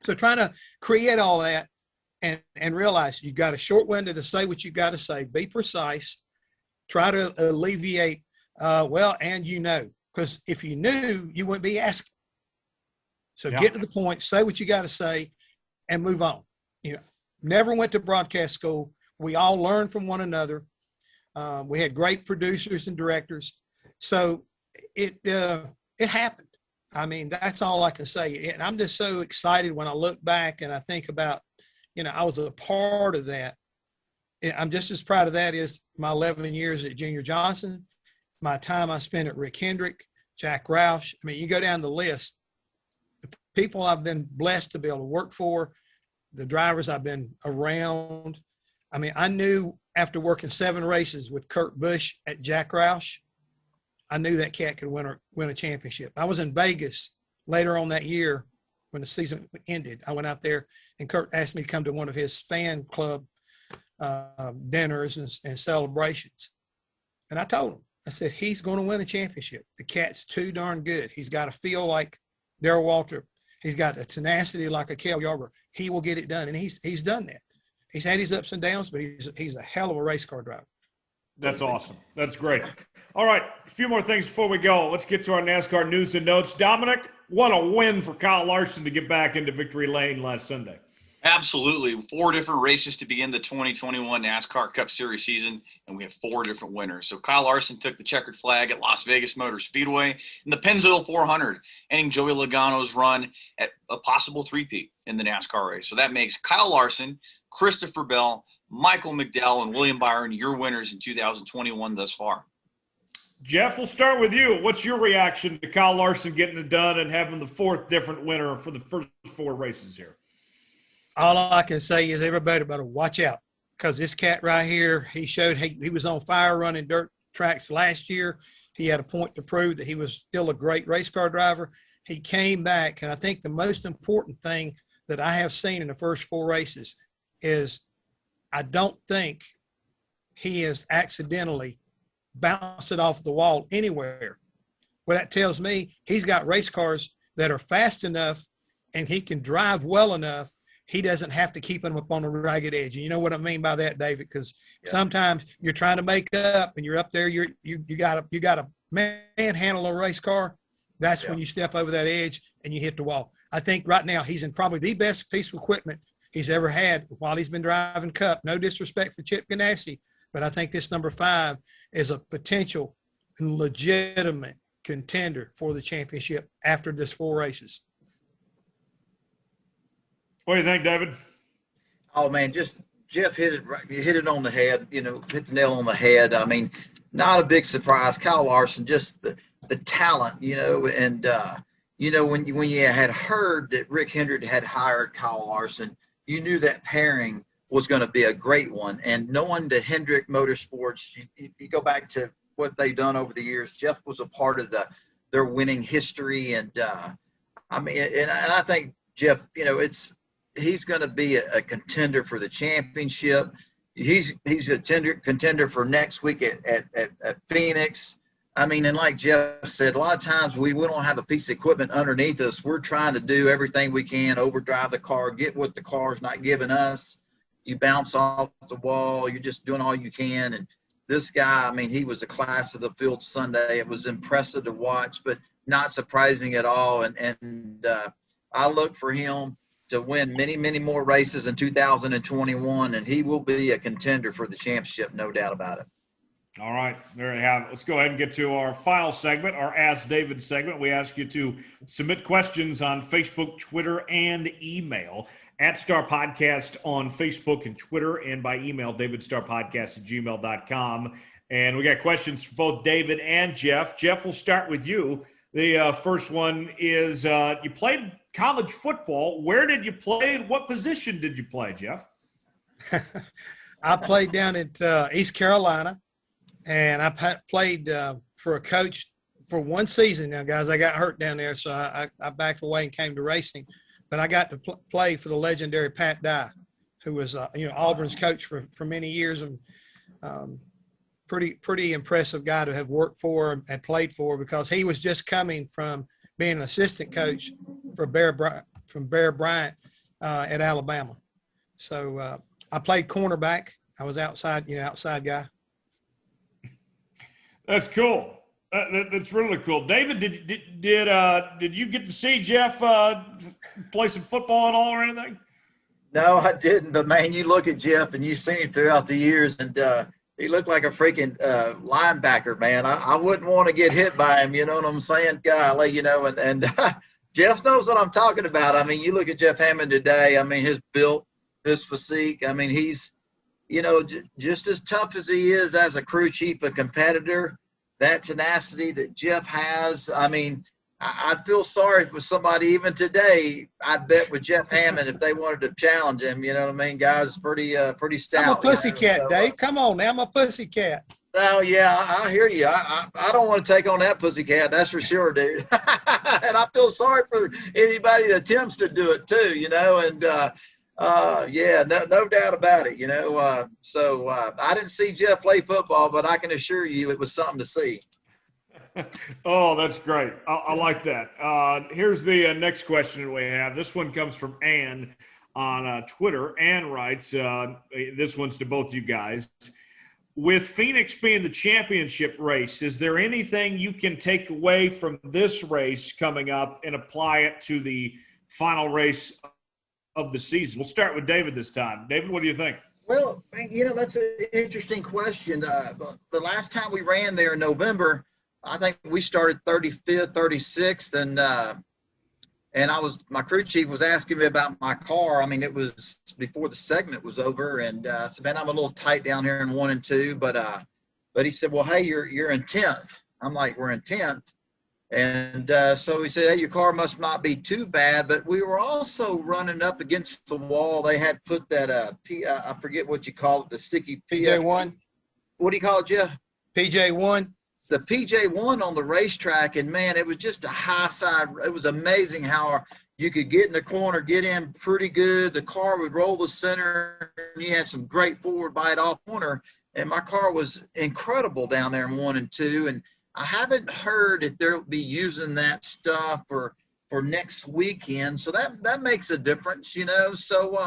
So trying to create all that and realize you got a short window to say what you got to say, be precise, try to alleviate, because if you knew, you wouldn't be asking. So get to the point, say what you got to say, and move on. Never went to broadcast school. We all learned from one another. We had great producers and directors. So it happened. I mean, that's all I can say. And I'm just so excited when I look back and I think about, I was a part of that. I'm just as proud of that as my 11 years at Junior Johnson, my time I spent at Rick Hendrick, Jack Roush. I mean, you go down the list, the people I've been blessed to be able to work for, the drivers I've been around. I mean, I knew after working 7 races with Kurt Busch at Jack Roush, I knew that cat could win a championship. I was in Vegas later on that year when the season ended. I went out there and Kurt asked me to come to one of his fan club dinners and celebrations. And I told him, I said, he's going to win a championship. The cat's too darn good. He's got a feel like Darrell Waltrip. He's got a tenacity like a Cale Yarborough. He will get it done. And he's done that. He's had his ups and downs, but he's a hell of a race car driver. That's awesome. That's great. All right, a few more things before we go. Let's get to our NASCAR news and notes. Dominic, what a win for Kyle Larson to get back into victory lane last Sunday. Absolutely. 4 different races to begin the 2021 NASCAR Cup Series season, and we have 4 different winners. So Kyle Larson took the checkered flag at Las Vegas Motor Speedway in the Pennzoil 400, ending Joey Logano's run at a possible three-peat in the NASCAR race. So that makes Kyle Larson, Christopher Bell, Michael McDowell, and William Byron your winners in 2021 thus far. Jeff, we'll start with you. What's your reaction to Kyle Larson getting it done and having the 4th different winner for the first 4 races here? All I can say is everybody better watch out, because this cat right here, he showed he was on fire running dirt tracks last year. He had a point to prove that he was still a great race car driver. He came back, and I think the most important thing that I have seen in the first 4 races is I don't think he has accidentally bounced it off the wall anywhere. Well, that tells me he's got race cars that are fast enough and he can drive well enough. He doesn't have to keep them up on the ragged edge. And you know what I mean by that, David? Because sometimes you're trying to make up and you're up there, you got to manhandle a race car. That's when you step over that edge and you hit the wall. I think right now he's in probably the best piece of equipment he's ever had while he's been driving Cup. No disrespect for Chip Ganassi, but I think this number 5 is a potential and legitimate contender for the championship after this 4 races. What do you think, David? Oh man, just Jeff hit it right. You hit it on the head. Hit the nail on the head. I mean, not a big surprise. Kyle Larson, just the talent, and when you had heard that Rick Hendrick had hired Kyle Larson, you knew that pairing was going to be a great one. And knowing the Hendrick Motorsports, you go back to what they've done over the years. Jeff was a part of their winning history, and I think Jeff, he's going to be a contender for the championship. He's a contender for next week at Phoenix. I mean, and like Jeff said, a lot of times we don't have a piece of equipment underneath us. We're trying to do everything we can, overdrive the car, get what the car's not giving us. You bounce off the wall. You're just doing all you can. And this guy, I mean, he was a class of the field Sunday. It was impressive to watch, but not surprising at all. And I look for him to win many, many more races in 2021, and he will be a contender for the championship, no doubt about it. All right, there you have it. Let's go ahead and get to our final segment, our Ask David segment. We ask you to submit questions on Facebook, Twitter, and email. @Star Podcast on Facebook and Twitter, and by email, davidstarpodcast@gmail.com. And we got questions for both David and Jeff. Jeff, we'll start with you. The first one is, you played college football. Where did you play, and what position did you play, Jeff? I played down at East Carolina, and I played for a coach for one season. Now, guys, I got hurt down there, so I backed away and came to racing. But I got to play for the legendary Pat Dye, who was Auburn's coach for many years, and pretty impressive guy to have worked for and played for, because he was just coming from being an assistant coach for Bear Bryant at Alabama. So I played cornerback. I was outside guy. That's cool. That's really cool. David, did you get to see Jeff play some football at all or anything? No, I didn't. But man, you look at Jeff and you've seen him throughout the years, and he looked like a freaking linebacker, man. I wouldn't want to get hit by him. You know what I'm saying? Golly, and Jeff knows what I'm talking about. I mean, you look at Jeff Hammond today. I mean, his build, his physique. I mean, he's, just as tough as he is as a crew chief, a competitor. That tenacity that Jeff has. I mean, I'd feel sorry for somebody even today. I bet with Jeff Hammond if they wanted to challenge him. You know what I mean? Guys, pretty stout. I'm a pussycat, Dave. Come on now, I'm a pussycat. Oh yeah, I hear you. I don't want to take on that pussycat. That's for sure, dude. And I feel sorry for anybody that attempts to do it too. And yeah, no doubt about it. So I didn't see Jeff play football, but I can assure you it was something to see. Oh, that's great. I like that. Here's the next question we have. This one comes from Ann on Twitter. Ann writes, this one's to both you guys. With Phoenix being the championship race, is there anything you can take away from this race coming up and apply it to the final race of the season? We'll start with David this time. David, what do you think? Well, that's an interesting question. The last time we ran there in November, I think we started 35th, 36th, and my crew chief was asking me about my car. I mean, it was before the segment was over, and I said, man, I'm a little tight down here in 1 and 2, but he said, well, hey, you're in 10th. I'm like, we're in 10th. And so he said, hey, your car must not be too bad, but we were also running up against the wall. They had put that, I forget what you call it, the sticky PJ1. What do you call it, Jeff? PJ1. The PJ1 on the racetrack, and man, it was just a high side. It was amazing how you could get in the corner, get in pretty good. The car would roll the center, and you had some great forward bite off corner. And my car was incredible down there in 1 and 2. And I haven't heard if they'll be using that stuff for next weekend. So that makes a difference, So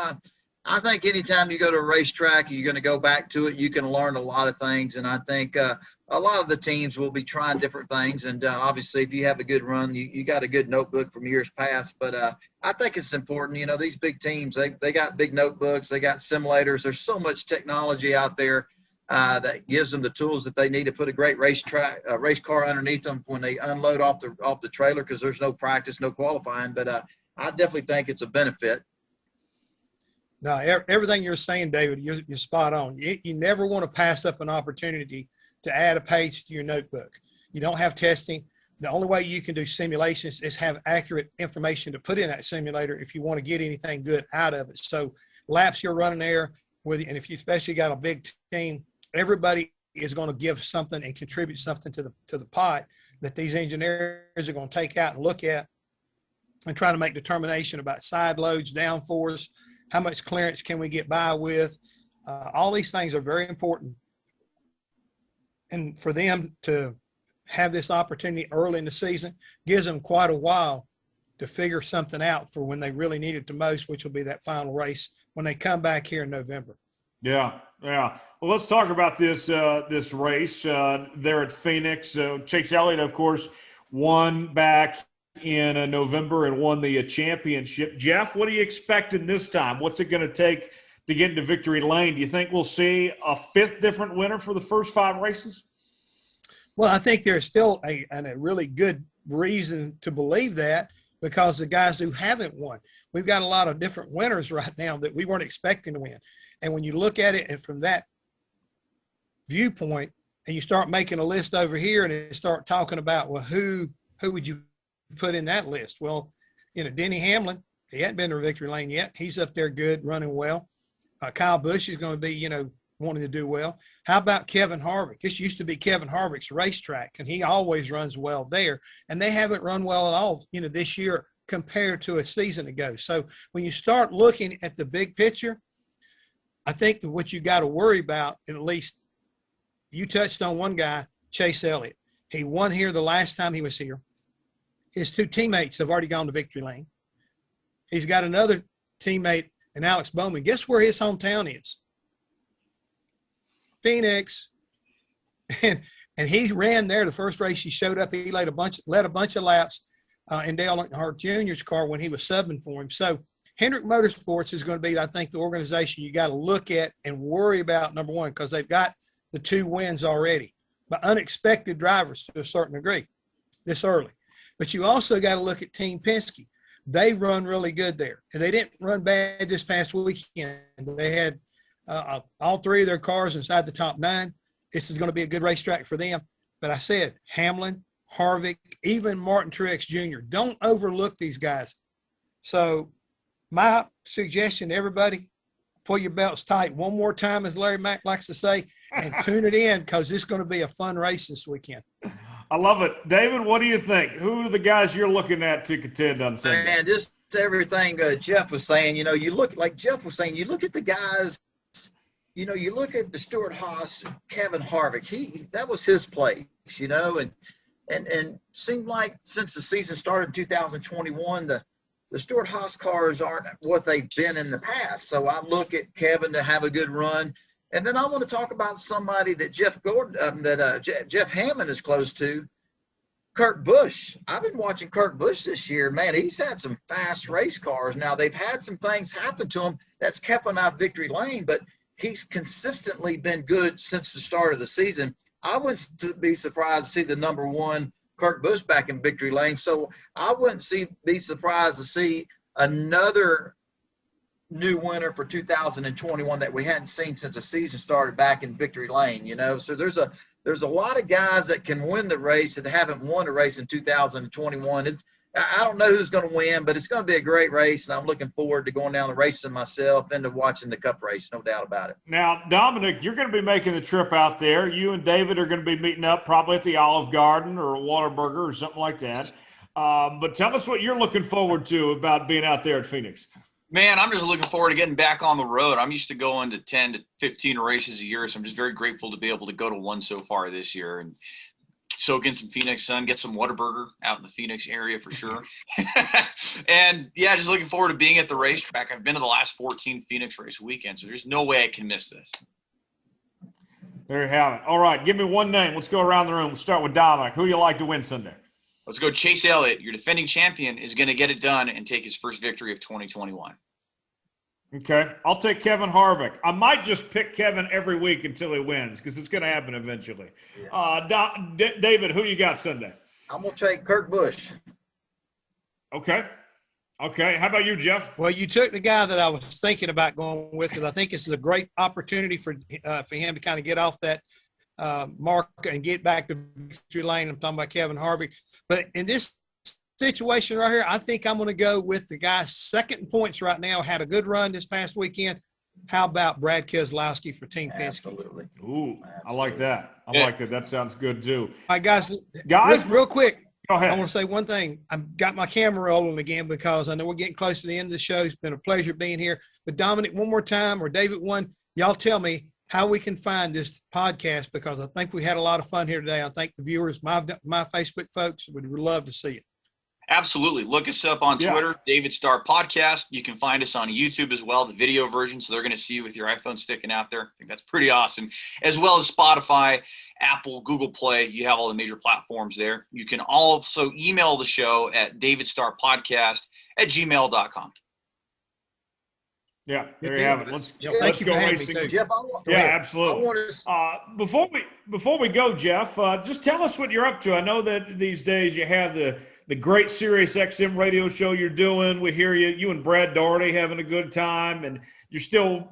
I think anytime you go to a racetrack, you're going to go back to it, you can learn a lot of things. And I think a lot of the teams will be trying different things. And obviously, if you have a good run, you got a good notebook from years past. But I think it's important. These big teams, they got big notebooks. They got simulators. There's so much technology out there that gives them the tools that they need to put a great race car underneath them when they unload off the trailer, because there's no practice, no qualifying. But I definitely think it's a benefit. No, everything you're saying, David, you're spot on. You never want to pass up an opportunity to add a page to your notebook. You don't have testing. The only way you can do simulations is have accurate information to put in that simulator if you want to get anything good out of it. So laps you're running there, and if you especially got a big team, everybody is going to give something and contribute something to the pot that these engineers are going to take out and look at and try to make determination about side loads, downforce, how much clearance can we get by with. All these things are very important. And for them to have this opportunity early in the season gives them quite a while to figure something out for when they really need it the most, which will be that final race when they come back here in November. Yeah. Well, let's talk about this race there at Phoenix. Chase Elliott, of course, won back in November and won the championship. Jeff, what are you expecting this time? What's it going to take to get into victory lane? Do you think we'll see a fifth different winner for the first 5 races? Well, I think there's still a really good reason to believe that, because the guys who haven't won, we've got a lot of different winners right now that we weren't expecting to win. And when you look at it and from that viewpoint, and you start making a list over here and start talking about, well, who would you put in that list? Well, Denny Hamlin, he hadn't been to victory lane yet. He's up there good, running well. Kyle Busch is going to be, wanting to do well. How about Kevin Harvick? This used to be Kevin Harvick's racetrack, and he always runs well there. And they haven't run well at all, this year compared to a season ago. So when you start looking at the big picture, I think that what you got to worry about, at least you touched on one guy, Chase Elliott. He won here the last time he was here. His 2 teammates have already gone to victory lane. He's got another teammate in Alex Bowman. Guess where his hometown is? Phoenix. And he ran there the first race he showed up. He led a bunch of laps in Dale Earnhardt Jr.'s car when he was subbing for him. So Hendrick Motorsports is going to be, I think, the organization you got to look at and worry about, number one, because they've got the 2 wins already, but unexpected drivers to a certain degree this early. But you also got to look at Team Penske. They run really good there, and they didn't run bad this past weekend. They had all 3 of their cars inside the top 9. This is going to be a good racetrack for them. But I said Hamlin, Harvick, even Martin Truex Jr. Don't overlook these guys. So my suggestion to everybody, pull your belts tight one more time, as Larry Mack likes to say, and tune it in, because it's going to be a fun race this weekend. I love it. David, what do you think? Who are the guys you're looking at to contend on Sunday? Man, just everything Jeff was saying, you look, like Jeff was saying, you look at the guys, you look at the Stuart Haas, Kevin Harvick, that was his place, and seemed like since the season started in 2021, the Stuart Haas cars aren't what they've been in the past. So I look at Kevin to have a good run. And then I want to talk about somebody that Jeff Hammond is close to, Kurt Busch. I've been watching Kurt Busch this year. Man, he's had some fast race cars. Now, they've had some things happen to him that's kept him out of victory lane, but he's consistently been good since the start of the season. I wouldn't be surprised to see the number 1 Kurt Busch back in victory lane. So I wouldn't be surprised to see another new winner for 2021 that we hadn't seen since the season started back in victory lane. So there's a lot of guys that can win the race that haven't won a race in 2021. I don't know who's going to win, but it's going to be a great race, and I'm looking forward to going down the racing myself and to watching the Cup race, no doubt about it. Now, Dominic, you're going to be making the trip out there. You and David are going to be meeting up probably at the Olive Garden or Whataburger or something like that. But tell us what you're looking forward to about being out there at Phoenix. Man, I'm just looking forward to getting back on the road. I'm used to going to 10 to 15 races a year, so I'm just very grateful to be able to go to one so far this year and soak in some Phoenix sun, get some Whataburger out in the Phoenix area for sure. And, yeah, just looking forward to being at the racetrack. I've been to the last 14 Phoenix race weekends, so there's no way I can miss this. There you have it. All right, give me one name. Let's go around the room. We'll start with Dominic. Who do you like to win Sunday? Let's go Chase Elliott. Your defending champion is going to get it done and take his first victory of 2021. Okay. I'll take Kevin Harvick. I might just pick Kevin every week until he wins because it's going to happen eventually. Yeah. David, who you got Sunday? I'm going to take Kurt Busch. Okay. Okay. How about you, Jeff? Well, you took the guy that I was thinking about going with because I think this is a great opportunity for him to kind of get off that mark and get back to victory lane. I'm talking about Kevin Harvick. But in this situation right here, I think I'm going to go with the guy second in points right now, had a good run this past weekend. How about Brad Keselowski for Team Penske? Absolutely. Ooh, I like that. I like that. That sounds good too. All right, guys, real quick. Go ahead. I want to say one thing. I've got my camera rolling again because I know we're getting close to the end of the show. It's been a pleasure being here. But Dominic, one more time, or David, y'all tell me how we can find this podcast because I think we had a lot of fun here today. I think the viewers, my Facebook folks, would love to see it. Absolutely. Look us up on Twitter, David Starr Podcast. You can find us on YouTube as well, the video version, so they're going to see you with your iPhone sticking out there. I think that's pretty awesome. As well as Spotify, Apple, Google Play. You have all the major platforms there. You can also email the show at davidstarrpodcast@gmail.com. Yeah, there you have it. Let's thank you go for having racing. me, too. Jeff, Absolutely. Before we go, Jeff, just tell us what you're up to. I know that these days you have the great Sirius XM radio show you're doing. We hear you and Brad Daugherty having a good time, and you're still,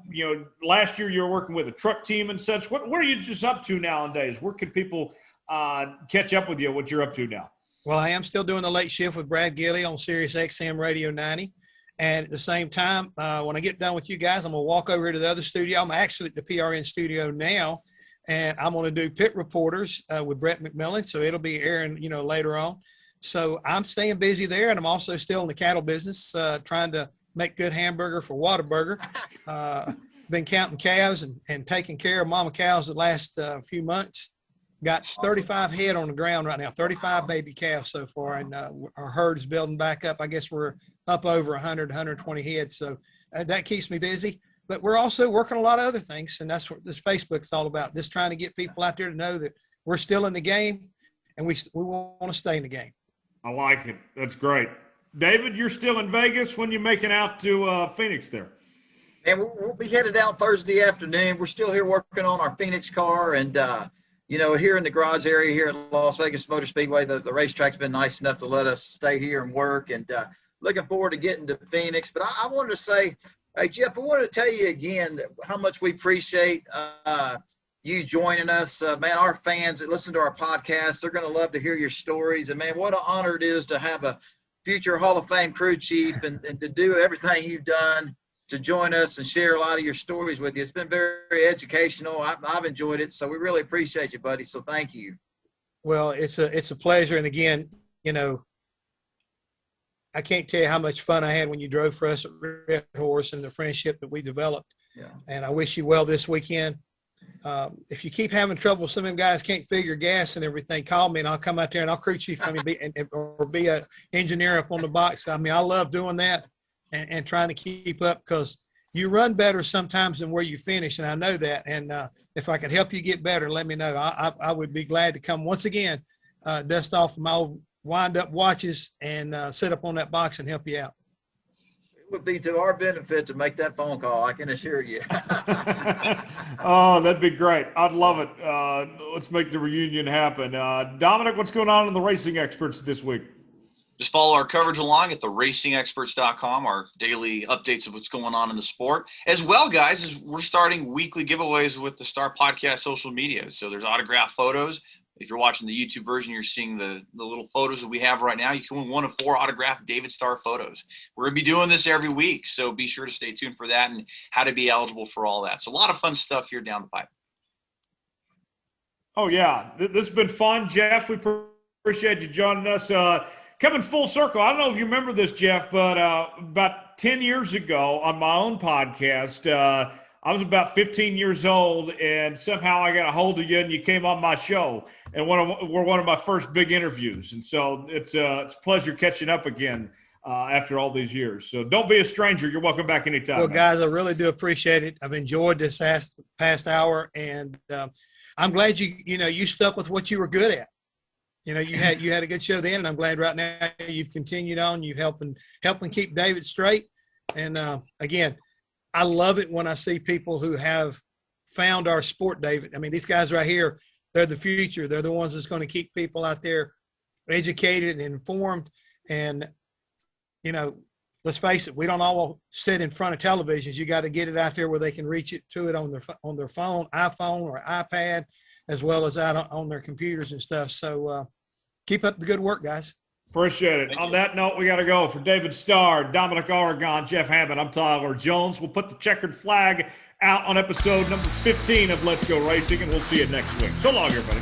last year you were working with a truck team and such. What are you just up to nowadays? Where can people catch up with you? What you're up to now? Well, I am still doing the late shift with Brad Gilley on Sirius XM Radio 90. And at the same time, when I get done with you guys, I'm going to walk over to the other studio. I'm actually at the PRN studio now, and I'm going to do pit reporters with Brett McMillan. So it'll be airing, later on. So I'm staying busy there, and I'm also still in the cattle business, trying to make good hamburger for Whataburger. Been counting cows and taking care of mama cows the last few months. Got 35 head on the ground right now, 35 baby calves so far, and our herd is building back up. I guess we're up over 100, 120 head, so that keeps me busy. But we're also working a lot of other things, and that's what this Facebook's all about, just trying to get people out there to know that we're still in the game, and we want to stay in the game. I like it. That's great. David, you're still in Vegas. When you making out to Phoenix there? And we'll be headed out Thursday afternoon. We're still here working on our Phoenix car, and here in the garage area here at Las Vegas Motor Speedway, the racetrack's been nice enough to let us stay here and work, and looking forward to getting to Phoenix. But I wanted to say, hey, Jeff, I wanted to tell you again how much we appreciate you joining us. Man, our fans that listen to our podcast, they're going to love to hear your stories. And, man, what an honor it is to have a future Hall of Fame crew chief and to do everything you've done to join us and share a lot of your stories with you. It's been very, very educational. I've enjoyed it. So we really appreciate you, buddy. So thank you. Well, it's a pleasure. And again, I can't tell you how much fun I had when you drove for us at Red Horse and the friendship that we developed. Yeah. And I wish you well this weekend. If you keep having trouble, some of them guys can't figure gas and everything, call me and I'll come out there and I'll crew chief or be an engineer up on the box. I mean, I love doing that and trying to keep up because you run better sometimes than where you finish. And I know that. And if I could help you get better, let me know. I would be glad to come once again, dust off my old wind up watches and sit up on that box and help you out. It would be to our benefit to make that phone call, I can assure you. Oh, that'd be great. I'd love it. Let's make the reunion happen. Dominic, what's going on in the Racing Experts this week? Just follow our coverage along at the racingexperts.com, our daily updates of what's going on in the sport. As well, guys, as we're starting weekly giveaways with the Star Podcast social media. So there's autographed photos. If you're watching the YouTube version, you're seeing the little photos that we have right now. You can win one of 4 autographed David Starr photos. We're going to be doing this every week, so be sure to stay tuned for that and how to be eligible for all that. So a lot of fun stuff here down the pipe. Oh, yeah. This has been fun, Jeff. We appreciate you joining us. Coming full circle, I don't know if you remember this, Jeff, but about 10 years ago on my own podcast, I was about 15 years old, and somehow I got a hold of you, and you came on my show, and were one of my first big interviews. And so it's a pleasure catching up again after all these years. So don't be a stranger. You're welcome back anytime. Well, guys, I really do appreciate it. I've enjoyed this past hour, and I'm glad you stuck with what you were good at. You had a good show then, and I'm glad right now you've continued on. You've helping keep David straight. And again, I love it when I see people who have found our sport, David. I mean, these guys right here, they're the future. They're the ones that's going to keep people out there educated and informed. And, let's face it, we don't all sit in front of televisions. You got to get it out there where they can reach it on their phone, iPhone or iPad, as well as out on their computers and stuff. So keep up the good work, guys. Appreciate it. On that note, we got to go. For David Starr, Dominic Aragon, Jeff Hammond, I'm Tyler Jones. We'll put the checkered flag out on episode number 15 of Let's Go Racing, and we'll see you next week. So long, everybody.